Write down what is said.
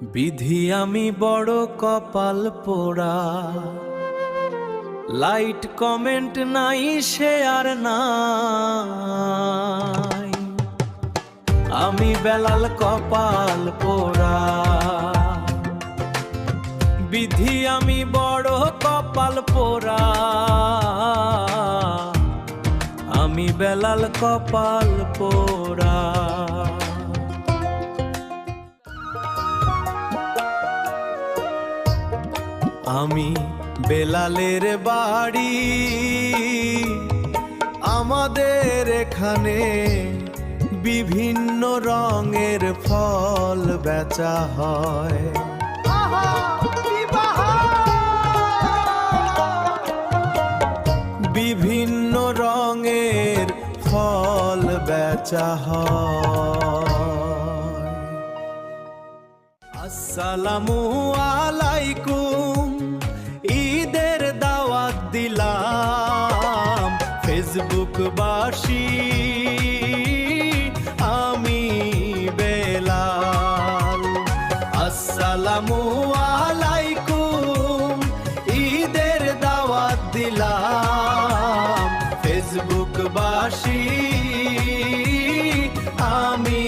বিধি আমি বড় কপাল পোড়া, লাইট কমেন্ট নাই শেয়ার নাই, আমি বেলাল কপাল পোড়া। বিধি আমি বড় কপাল পোড়া, আমি বেলাল কপাল পোড়া। আমি বেলালের বাড়ি, আমাদের এখানে বিভিন্ন রঙের ফল বেচা হয়। বিভিন্ন রঙের ফল বেচা হয়। আসসালামু আলাইকুম, ঈদের দাওয়াত দিলাম ফেসবুকবাসী, আমি বেলাল। আসসালামু আলাইকুম, ঈদের দাওয়াত দিলাম ফেসবুকবাসী, আমি